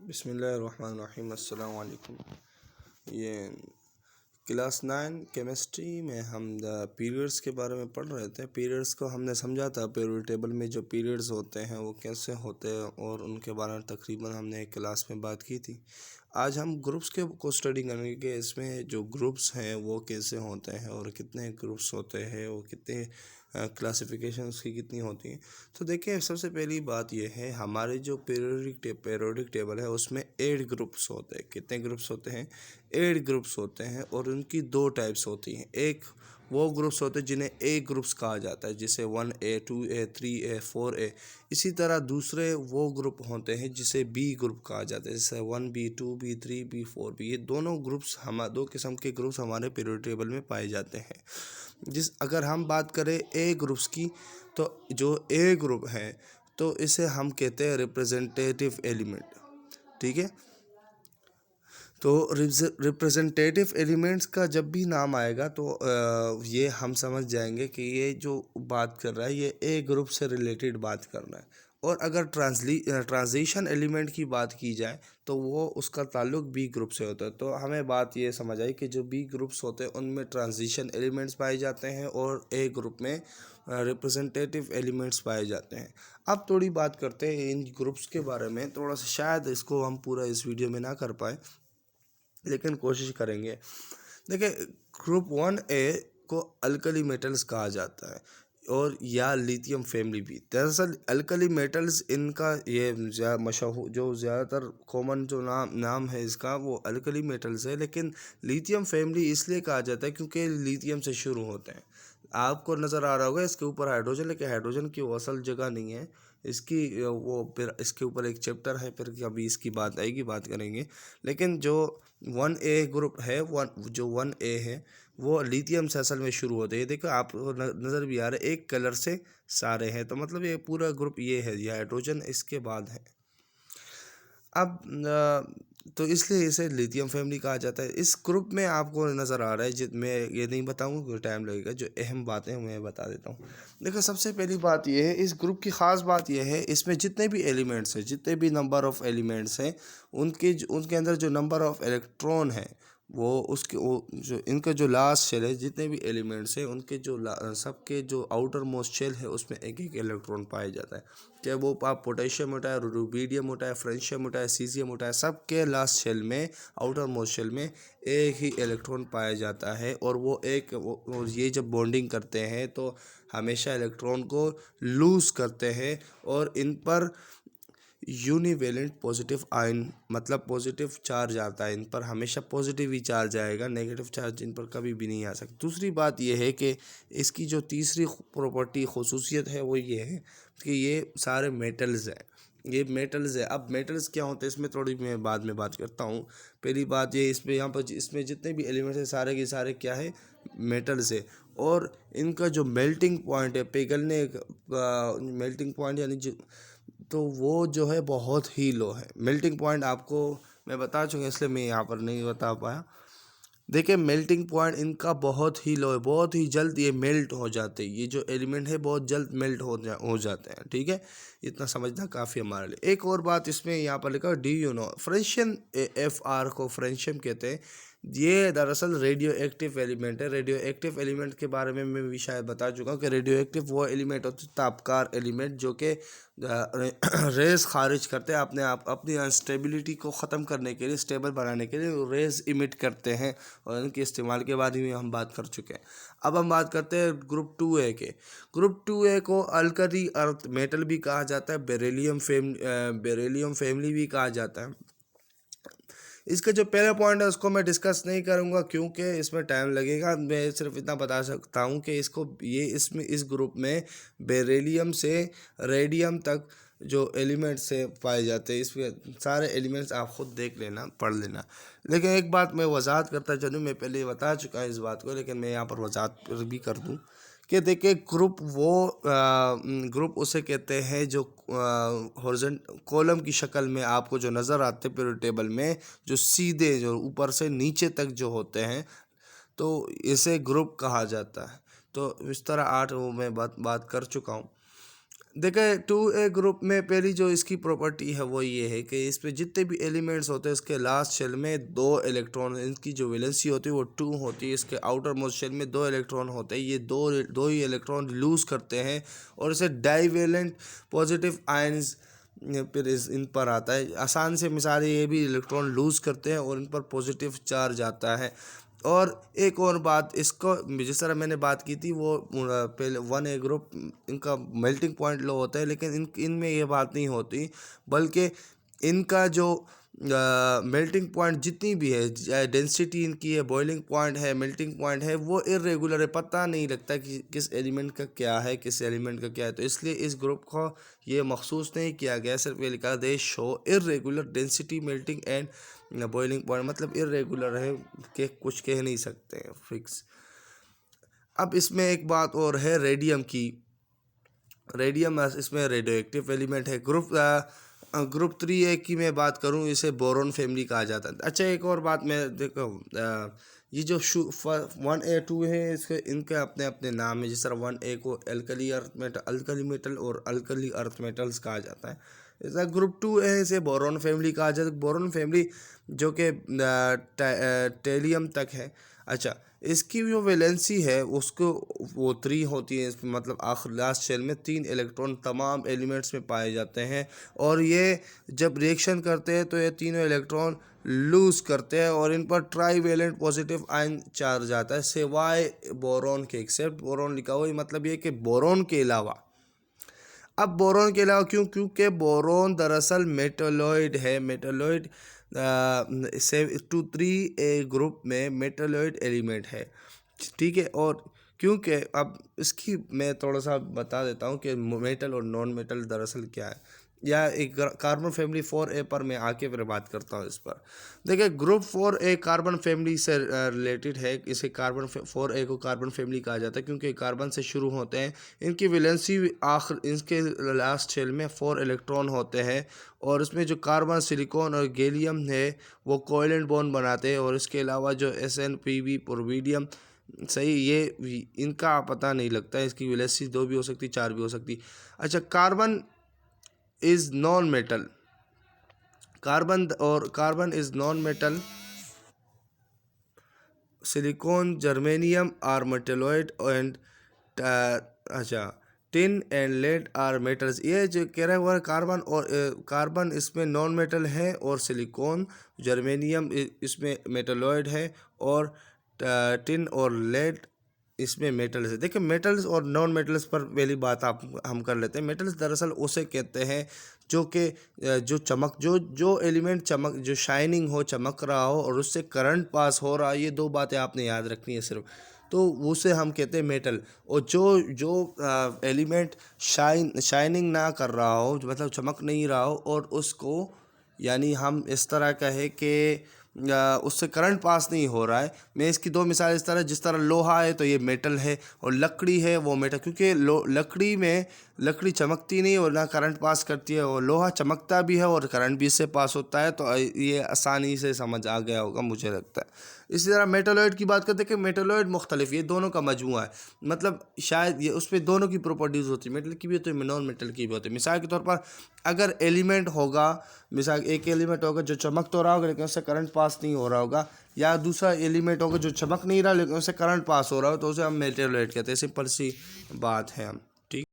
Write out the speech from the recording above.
बिस्मिल्लाहिर्रहमानिर्रहीम अस्सलाम वालेकुम। ये क्लास 9 केमिस्ट्री में हम पीरियड्स के बारे में पढ़ रहे थे। पीरियड्स को हमने समझा था, पीरियड टेबल में जो पीरियड्स होते हैं वो कैसे होते हैं और उनके बारे में तकरीबन हमने एक क्लास में बात की थी। आज हम ग्रुप्स के को स्टडी करेंगे कि इसमें जो ग्रुप्स हैं वो कैसे होते हैं और कितने ग्रुप्स होते हैं और कितने क्लासिफिकेशन उसकी कितनी होती हैं। तो देखिए, सबसे पहली बात यह है, हमारे जो पीरियोडिक टेबल है उसमें 8 ग्रुप्स होते हैं। कितने ग्रुप्स होते हैं? 8 ग्रुप्स होते हैं और उनकी 2 टाइप्स होती हैं। एक वो ग्रुप्स होते हैं जिन्हें ए ग्रुप्स कहा जाता है, जिसे 1A 2A 3A 4A। इसी तरह दूसरे वो ग्रुप होते हैं जिसे बी ग्रुप कहा जाता है, जैसे 1B 2B 3B 4B। ये दोनों ग्रुप्स दो किस्म के ग्रुप्स हमारे पीरियोडिक टेबल में पाए जाते हैं। अगर हम बात करें ए ग्रुप्स की, तो जो ए ग्रुप है तो इसे हम कहते हैं रिप्रेजेंटेटिव एलिमेंट। ठीक है, तो रिप्रेजेंटेटिव एलिमेंट्स का जब भी नाम आएगा तो ये हम समझ जाएंगे कि ये जो बात कर रहा है ये ए ग्रुप से रिलेटेड बात कर रहा है। और अगर ट्रांजिशन एलिमेंट की बात की जाए तो वो उसका ताल्लुक बी ग्रुप से होता है। तो हमें बात ये समझ आई कि जो बी ग्रुप्स होते हैं उनमें ट्रांजिशन एलिमेंट्स पाए जाते हैं और ए ग्रुप में रिप्रेजेंटेटिव एलिमेंट्स पाए जाते हैं। अब थोड़ी बात करते हैं इन ग्रुप्स के बारे में। थोड़ा सा शायद इसको हम पूरा इस वीडियो में ना कर पाए, लेकिन कोशिश करेंगे। देखिए, ग्रुप 1A को अल्कली मेटल्स कहा जाता है और या लिथियम फैमिली भी। दरअसल अल्कली मेटल्स इनका ये मशहूर जो ज़्यादातर कॉमन जो नाम है इसका वो अल्कली मेटल्स है, लेकिन लिथियम फैमिली इसलिए कहा जाता है क्योंकि लिथियम से शुरू होते हैं। आपको नज़र आ रहा होगा इसके ऊपर हाइड्रोजन, लेकिन हाइड्रोजन की वो असल जगह नहीं है इसकी। वो फिर इसके ऊपर एक चैप्टर है, फिर कभी इसकी बात आएगी, बात करेंगे। लेकिन जो 1A ग्रुप है, जो 1A है वो लिथियम से असल में शुरू होते हैं। देखो, आप नज़र भी आ रहा है एक कलर से सारे हैं, तो मतलब ये पूरा ग्रुप ये है, ये हाइड्रोजन इसके बाद है। अब तो इसलिए इसे लिथियम फैमिली कहा जाता है। इस ग्रुप में आपको नज़र आ रहा है, मैं ये नहीं बताऊंगा क्योंकि टाइम लगेगा, जो अहम बातें मैं बता देता हूँ। देखो, सबसे पहली बात ये है, इस ग्रुप की ख़ास बात यह है, इसमें जितने भी एलिमेंट्स हैं, जितने भी नंबर ऑफ़ एलिमेंट्स हैं, उनके अंदर जो नंबर ऑफ़ इलेक्ट्रॉन है वो जो इनका जो लास्ट शेल है, जितने भी एलिमेंट्स हैं उनके जो सबके जो आउटर मोस्ट शेल है उसमें एक एक इलेक्ट्रॉन पाया जाता है। चाहे वो आप पोटेशियम उठाए, रूबीडियम उठाए, फ्रेंशियम उठाए, सीजियम उठाए, सबके लास्ट शेल में, आउटर मोस्ट शेल में एक ही इलेक्ट्रॉन पाया जाता है। और वो ये जब बॉन्डिंग करते हैं तो हमेशा इलेक्ट्रॉन को लूज़ करते हैं और इन पर यूनिवेलेंट पॉजिटिव आयन, मतलब पॉजिटिव चार्ज आता है। इन पर हमेशा पॉजिटिव ही चार्ज आएगा, नेगेटिव चार्ज इन पर कभी भी नहीं आ सकता। दूसरी बात यह है कि इसकी जो तीसरी प्रॉपर्टी खुसूसियत है वो ये है कि ये सारे मेटल्स हैं, ये मेटल्स है। अब मेटल्स क्या होते हैं इसमें थोड़ी मैं बाद में बात करता हूँ। पहली बात ये, इसमें जितने भी एलिमेंट्स हैं सारे के सारे क्या है, मेटल्स है। और इनका जो मेल्टिंग पॉइंट है, पिघलने मेल्टिंग पॉइंट यानी तो वो जो है बहुत ही लो है। मेल्टिंग पॉइंट आपको मैं बता चुका, इसलिए मैं यहाँ पर नहीं बता पाया। देखिए, मेल्टिंग पॉइंट इनका बहुत ही लो है, बहुत ही जल्द ये मेल्ट हो जाते हैं। ये जो एलिमेंट है बहुत जल्द मेल्ट हो जाते हैं। ठीक है, इतना समझना काफ़ी हमारे लिए। एक और बात इसमें यहाँ पर लिखा, D you know francium, FR को फ्रेंशियम कहते हैं। ये दरअसल रेडियो एक्टिव एलिमेंट है। रेडियो एक्टिव एलिमेंट के बारे में मैं भी शायद बता चुका हूँ कि रेडियो एक्टिव वो एलिमेंट होते हैं, तापकार एलिमेंट, जो कि रेस खारिज करते हैं अपनी अनस्टेबिलिटी को ख़त्म करने के लिए, स्टेबल बनाने के लिए रेस इमिट करते हैं। और इनके इस्तेमाल के बारे में हम बात कर चुके हैं। अब हम बात करते हैं ग्रुप 2A के। ग्रुप 2A को अल्कली अर्थ मेटल भी कहा जाता है, बेरिलियम फैमिली भी कहा जाता है। इसका जो पहला पॉइंट है उसको मैं डिस्कस नहीं करूंगा क्योंकि इसमें टाइम लगेगा। मैं सिर्फ इतना बता सकता हूं कि इस ग्रुप में बेरिलियम से रेडियम तक जो एलिमेंट्स से पाए जाते हैं, इसमें सारे एलिमेंट्स आप खुद देख लेना, पढ़ लेना। लेकिन एक बात मैं वजाहत करता चलूँ, मैं पहले बता चुका इस बात को, लेकिन मैं यहाँ पर वजाहत भी कर दूँ कि देखिए, ग्रुप उसे कहते हैं जो हॉरिजॉन्टल कॉलम की शक्ल में आपको जो नज़र आते हैं पीरियोडिक टेबल में, जो सीधे जो ऊपर से नीचे तक जो होते हैं, तो इसे ग्रुप कहा जाता है। तो इस तरह 8 वो मैं बात कर चुका हूँ। देखिए 2A ग्रुप में पहली जो इसकी प्रॉपर्टी है वो ये है कि इस पे जितने भी एलिमेंट्स होते हैं इसके लास्ट शेल में 2 इलेक्ट्रॉन, इनकी जो वैलेंसी होती है वो 2 होती है। इसके आउटर मोस्ट शेल में 2 इलेक्ट्रॉन होते हैं, ये दो ही इलेक्ट्रॉन लूज़ करते हैं और इसे डाईवेलेंट पॉजिटिव आयंस फिर इन पर आता है। आसान से मिसाल ये भी इलेक्ट्रॉन लूज़ करते हैं और इन पर पॉजिटिव चार्ज आता है। और एक और बात, इसको जिस तरह मैंने बात की थी वो पहले 1A ग्रुप इनका मेल्टिंग पॉइंट लो होता है, लेकिन इनमें ये बात नहीं होती, बल्कि इनका जो मेल्टिंग पॉइंट जितनी भी है, डेंसिटी इनकी है, बॉइलिंग पॉइंट है, मेल्टिंग पॉइंट है, वो इरेगुलर है, पता नहीं लगता कि किस एलिमेंट का क्या है, किस एलिमेंट का क्या है। तो इसलिए इस ग्रुप को ये मखसूस नहीं किया गया, सिर्फ ये लिखा दे show irregular density melting and boiling point, मतलब इरेगुलर है कि कुछ कह नहीं सकते फिक्स। अब इसमें एक बात और है रेडियम की। रेडियम इसमें रेडियो एक्टिव एलिमेंट है। ग्रुप 3A की मैं बात करूं, इसे बोरोन फैमिली कहा जाता है। अच्छा एक और बात मैं देखो, ये जो 1A 2 है इसके इनके अपने अपने नाम है। जिस तरह 1A को अल्कली मेटल और अल्कली अर्थ मेटल्स कहा जाता है, ऐसा ग्रुप 2 है इसे बोरोन फैमिली कहा जाता है। बोरोन फैमिली जो कि टेलियम तक है। अच्छा इसकी जो वैलेंसी है उसको वो 3 होती है, इसमें मतलब आखिर लास्ट शेल में 3 इलेक्ट्रॉन तमाम एलिमेंट्स में पाए जाते हैं और ये जब रिएक्शन करते हैं तो ये तीनों इलेक्ट्रॉन लूज़ करते हैं और इन पर ट्राईवेलेंट पॉजिटिव आयन चार्ज आता है, सिवाय बोरोन के। एक्सेप्ट बोरोन लिखा हुआ है, मतलब ये कि बोरोन के अलावा। अब बोरोन के अलावा क्यों? क्योंकि बोरोन दरअसल मेटलॉइड है। मेटलॉइड 2-3A ग्रुप में मेटलॉइड एलिमेंट है, ठीक है। और क्योंकि अब इसकी मैं थोड़ा सा बता देता हूँ कि मेटल और नॉन मेटल दरअसल क्या है, या एक कार्बन फैमिली 4A पर मैं आके फिर बात करता हूँ इस पर। देखिए ग्रुप 4A कार्बन फैमिली से रिलेटेड है। इसे कार्बन 4A को कार्बन फैमिली कहा जाता है क्योंकि कार्बन से शुरू होते हैं। इनकी वैलेंसी आखिर इनके लास्ट शेल में 4 इलेक्ट्रॉन होते हैं और इसमें जो कार्बन, सिलिकॉन और गैलियम है वो कोवेलेंट बॉन्ड बनाते हैं। और इसके अलावा जो SN, PB, प्रोवीडियम, सही, ये इनका पता नहीं लगता है। इसकी वैलेंसी 2 भी हो सकती, 4 भी हो सकती। अच्छा carbon is non metal. Carbon is non metal. Silicon, germanium are metalloid and अच्छा tin and lead are metals. ये जो कह रहा है वो कार्बन इसमें नॉन मेटल है और सिलिकॉन, जर्मेनियम इसमें मेटलॉइड है और टिन और लेड इसमें मेटल्स है। देखिए मेटल्स और नॉन मेटल्स पर पहली बात हम कर लेते हैं। मेटल्स दरअसल उसे कहते हैं जो कि जो एलिमेंट जो शाइनिंग हो, चमक रहा हो और उससे करंट पास हो रहा है। ये 2 बातें आपने याद रखनी है सिर्फ, तो उसे हम कहते हैं मेटल। और जो एलिमेंट शाइनिंग ना कर रहा हो, मतलब चमक नहीं रहा हो, और उसको यानी हम इस तरह कहें कि उससे करंट पास नहीं हो रहा है। मैं इसकी 2 मिसाल इस तरह, जिस तरह लोहा है तो ये मेटल है और लकड़ी है वो मेटल, क्योंकि लकड़ी चमकती नहीं और ना करंट पास करती है, और लोहा चमकता भी है और करंट भी इससे पास होता है। तो ये आसानी से समझ आ गया होगा मुझे लगता है। इसी तरह मेटलॉइड की बात करते हैं कि मेटलॉइड मुख्तलिफ, ये दोनों का मजमूआ है, मतलब शायद ये उसमें दोनों की प्रॉपर्टीज़ होती है, मेटल की भी होती है, नॉन मेटल की भी होती है। मिसाल के तौर पर अगर एलिमेंट होगा, मिसाल एक एलिमेंट होगा जो चमक तो रहा होगा लेकिन उससे करंट पास नहीं हो रहा होगा, या दूसरा एलिमेंट होगा जो चमक नहीं रहा लेकिन उससे करंट पास हो रहा हो, तो उसे हम मेटलॉइड कहते हैं। सिंपल सी बात है। हम